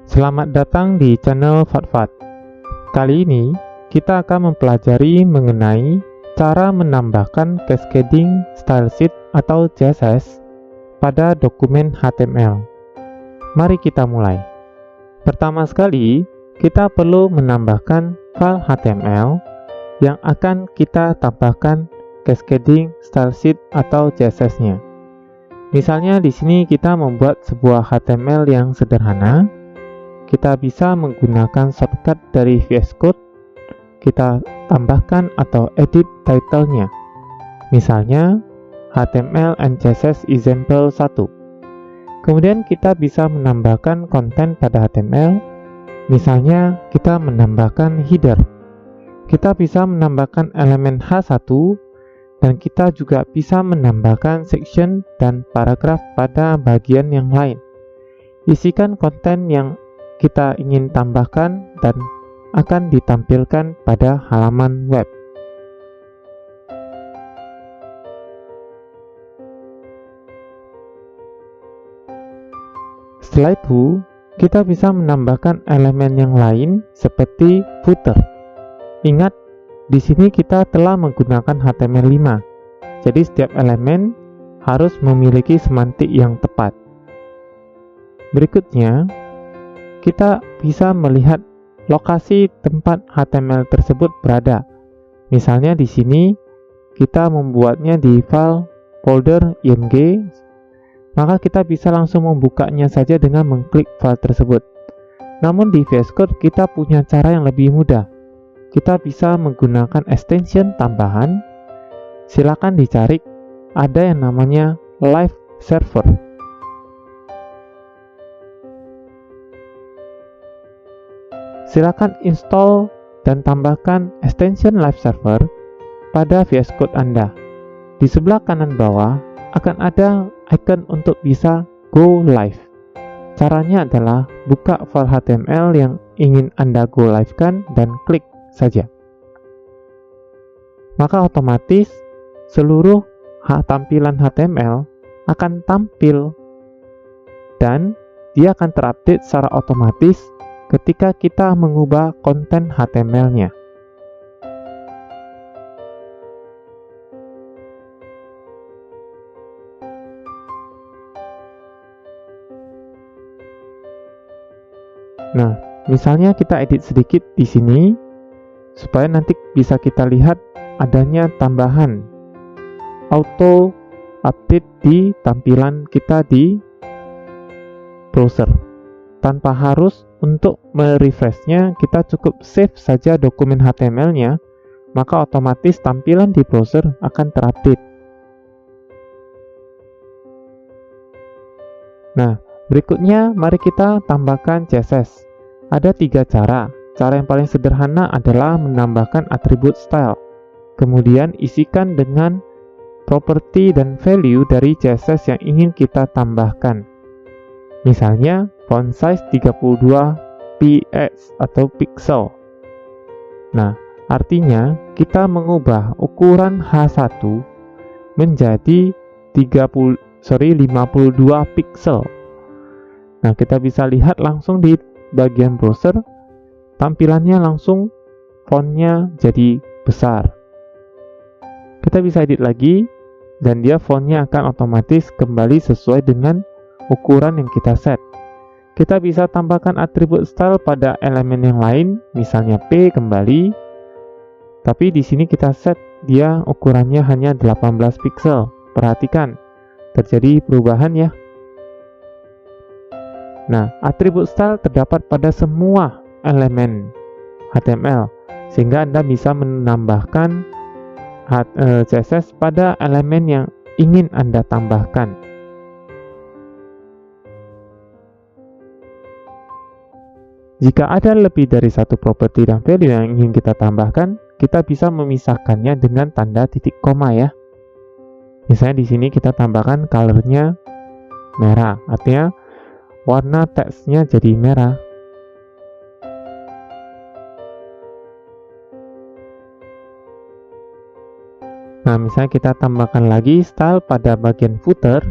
Selamat datang di channel Fatfat. Kali ini kita akan mempelajari mengenai cara menambahkan cascading style sheet atau CSS pada dokumen HTML. Mari kita mulai. Pertama sekali, kita perlu menambahkan file HTML yang akan kita tambahkan cascading style sheet atau CSS-nya. Misalnya di sini kita membuat sebuah HTML yang sederhana. Kita bisa menggunakan shortcut dari VS Code, kita tambahkan atau edit title-nya. Misalnya, HTML and CSS example 1. Kemudian kita bisa menambahkan konten pada HTML, misalnya kita menambahkan header. Kita bisa menambahkan elemen H1, dan kita juga bisa menambahkan section dan paragraf pada bagian yang lain. Isikan konten yang kita ingin tambahkan dan akan ditampilkan pada halaman web. Setelah itu, kita bisa menambahkan elemen yang lain seperti footer. Ingat, di sini kita telah menggunakan HTML5. Jadi setiap elemen harus memiliki semantik yang tepat. Berikutnya, kita bisa melihat lokasi tempat HTML tersebut berada. Misalnya di sini kita membuatnya di file folder img, maka kita bisa langsung membukanya saja dengan mengklik file tersebut. Namun di VS Code kita punya cara yang lebih mudah. Kita bisa menggunakan extension tambahan. Silakan dicari, ada yang namanya Live Server. Silakan install dan tambahkan extension Live Server pada VS Code Anda. Di sebelah kanan bawah akan ada icon untuk bisa go live. Caranya adalah buka file HTML yang ingin Anda go live-kan dan klik saja. Maka otomatis seluruh tampilan HTML akan tampil dan dia akan terupdate secara otomatis ketika kita mengubah konten HTML-nya. Nah, misalnya kita edit sedikit di sini supaya nanti bisa kita lihat adanya tambahan auto update di tampilan kita di browser. Tanpa harus untuk merefreshnya, kita cukup save saja dokumen HTML-nya, maka otomatis tampilan di browser akan terupdate. Nah, berikutnya mari kita tambahkan CSS. Ada 3 cara. Cara yang paling sederhana adalah menambahkan atribut style. Kemudian isikan dengan properti dan value dari CSS yang ingin kita tambahkan. Misalnya, font size 32 px atau pixel. Nah, artinya kita mengubah ukuran H1 menjadi 52 pixel. Nah, kita bisa lihat langsung di bagian browser, tampilannya langsung fontnya jadi besar. Kita bisa edit lagi, dan dia fontnya akan otomatis kembali sesuai dengan ukuran yang kita set. Kita bisa tambahkan atribut style pada elemen yang lain, misalnya P kembali. Tapi di sini kita set dia ukurannya hanya 18 pixel. Perhatikan, terjadi perubahan ya. Nah, atribut style terdapat pada semua elemen HTML, sehingga Anda bisa menambahkan CSS pada elemen yang ingin Anda tambahkan. Jika ada lebih dari satu properti dan value yang ingin kita tambahkan, kita bisa memisahkannya dengan tanda titik koma ya. Misalnya di sini kita tambahkan color-nya merah, artinya warna teksnya jadi merah. Nah, misalnya kita tambahkan lagi style pada bagian footer.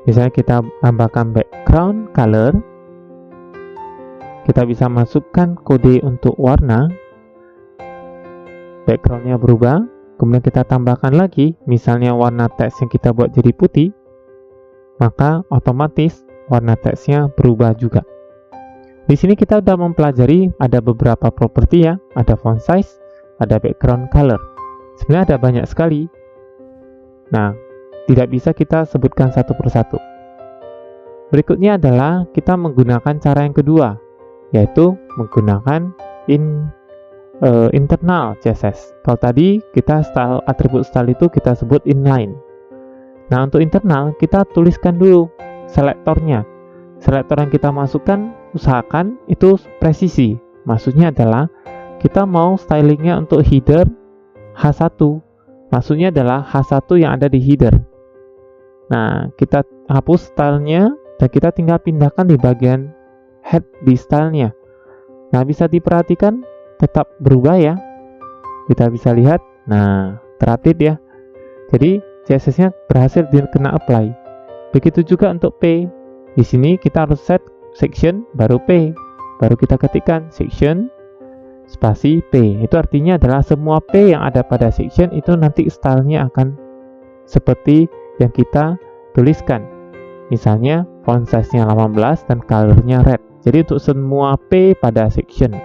Misalnya kita tambahkan background color, kita bisa masukkan kode untuk warna, backgroundnya berubah. Kemudian kita tambahkan lagi, misalnya warna teks yang kita buat jadi putih, maka otomatis warna teksnya berubah juga. Di sini kita sudah mempelajari ada beberapa properti ya, ada font size, ada background color. Sebenarnya ada banyak sekali. Nah, tidak bisa kita sebutkan satu persatu. Berikutnya adalah kita menggunakan cara yang kedua, yaitu menggunakan internal CSS. Kalau tadi kita atribut style itu kita sebut inline. Nah, untuk internal kita tuliskan dulu selektornya. Selektor yang kita masukkan usahakan itu presisi. Maksudnya adalah kita mau stylingnya untuk header H1. Maksudnya adalah H1 yang ada di header. Nah, kita hapus stylenya dan kita tinggal pindahkan di bagian head di stylenya. Nah, bisa diperhatikan tetap berubah ya. Kita bisa lihat, nah terupdate ya. Jadi CSS-nya berhasil kena apply. Begitu juga untuk P. Di sini kita harus set section baru P. Baru kita ketikkan section spasi P. Itu artinya adalah semua P yang ada pada section itu nanti stylenya akan seperti yang kita tuliskan. Misalnya font size-nya 18 dan color-nya red. Jadi untuk semua P pada section.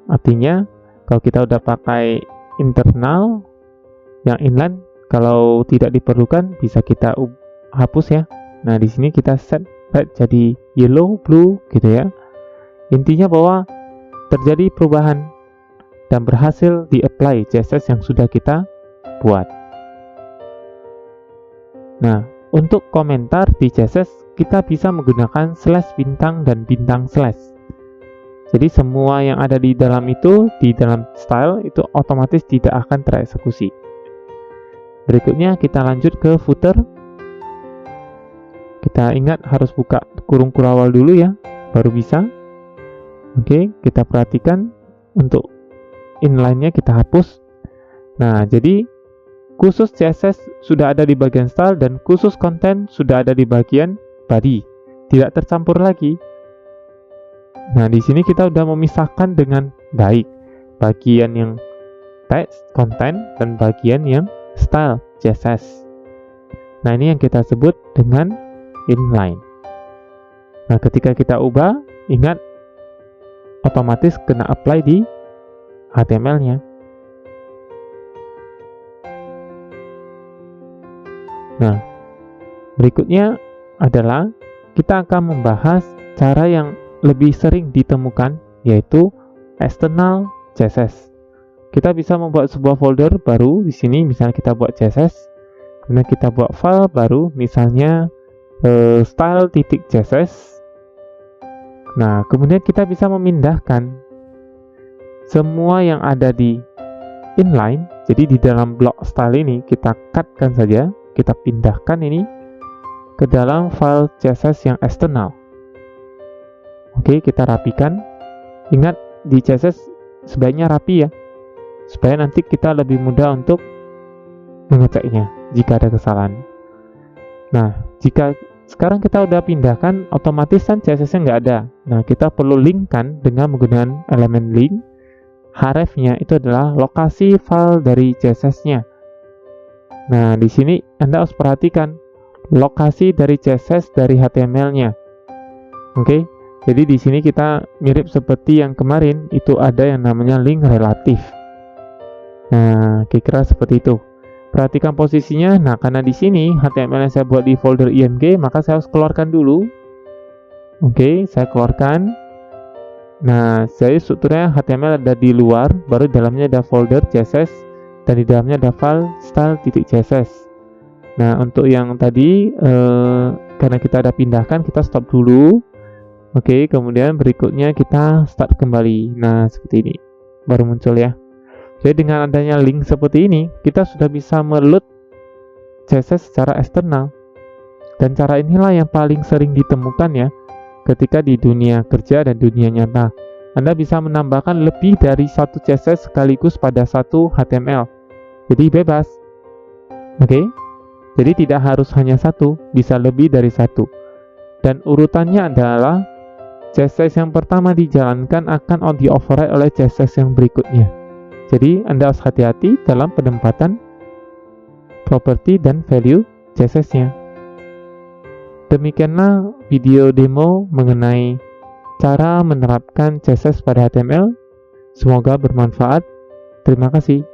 Artinya kalau kita udah pakai internal yang inline, kalau tidak diperlukan bisa kita hapus ya. Nah, di sini kita set red jadi yellow, blue gitu ya. Intinya bahwa terjadi perubahan dan berhasil di-apply CSS yang sudah kita buat. Nah, untuk komentar di CSS kita bisa menggunakan slash bintang dan bintang slash. Jadi semua yang ada di dalam itu, di dalam style itu otomatis tidak akan tereksekusi. Berikutnya kita lanjut ke footer. Kita ingat harus buka kurung kurawal dulu ya, baru bisa. Oke, kita perhatikan untuk inline-nya kita hapus. Nah, jadi khusus CSS sudah ada di bagian style dan khusus konten sudah ada di bagian body. Tidak tercampur lagi. Nah, di sini kita sudah memisahkan dengan baik bagian yang text, konten, dan bagian yang style, CSS. Nah, ini yang kita sebut dengan inline. Nah, ketika kita ubah, ingat otomatis kena apply di HTML-nya. Nah, berikutnya adalah kita akan membahas cara yang lebih sering ditemukan, yaitu external CSS. Kita bisa membuat sebuah folder baru di sini, misalnya kita buat CSS, kemudian kita buat file baru, misalnya style.css. Nah, kemudian kita bisa memindahkan semua yang ada di inline. Jadi di dalam blok style ini kita cutkan saja, kita pindahkan ini ke dalam file CSS yang eksternal. Oke, kita rapikan. Ingat di CSS sebaiknya rapi ya, supaya nanti kita lebih mudah untuk mengeceknya jika ada kesalahan. Nah, jika sekarang kita udah pindahkan, otomatis kan CSS-nya nggak ada. Nah, kita perlu linkkan dengan menggunakan elemen link. Href-nya itu adalah lokasi file dari CSS-nya. Nah, di sini Anda harus perhatikan lokasi dari CSS dari HTML-nya. Oke, jadi di sini kita mirip seperti yang kemarin, itu ada yang namanya link relatif. Nah, kira-kira seperti itu. Perhatikan posisinya. Nah, karena di sini HTML yang saya buat di folder img, maka saya harus keluarkan dulu. Oke, saya keluarkan. Nah, jadi strukturnya HTML ada di luar, baru di dalamnya ada folder CSS, dan di dalamnya ada file style.css. Nah, untuk yang tadi, karena kita ada pindahkan, kita stop dulu. Oke, kemudian berikutnya kita start kembali. Nah, seperti ini. Baru muncul ya. Jadi dengan adanya link seperti ini, kita sudah bisa meload CSS secara eksternal. Dan cara inilah yang paling sering ditemukan ya, ketika di dunia kerja dan dunia nyata. Anda bisa menambahkan lebih dari satu CSS sekaligus pada satu HTML. Jadi bebas. Oke. Jadi tidak harus hanya satu, bisa lebih dari satu. Dan urutannya adalah CSS yang pertama dijalankan akan di-override oleh CSS yang berikutnya. Jadi Anda harus hati-hati dalam penempatan properti dan value CSS-nya. Demikianlah video demo mengenai cara menerapkan CSS pada HTML. Semoga bermanfaat. Terima kasih.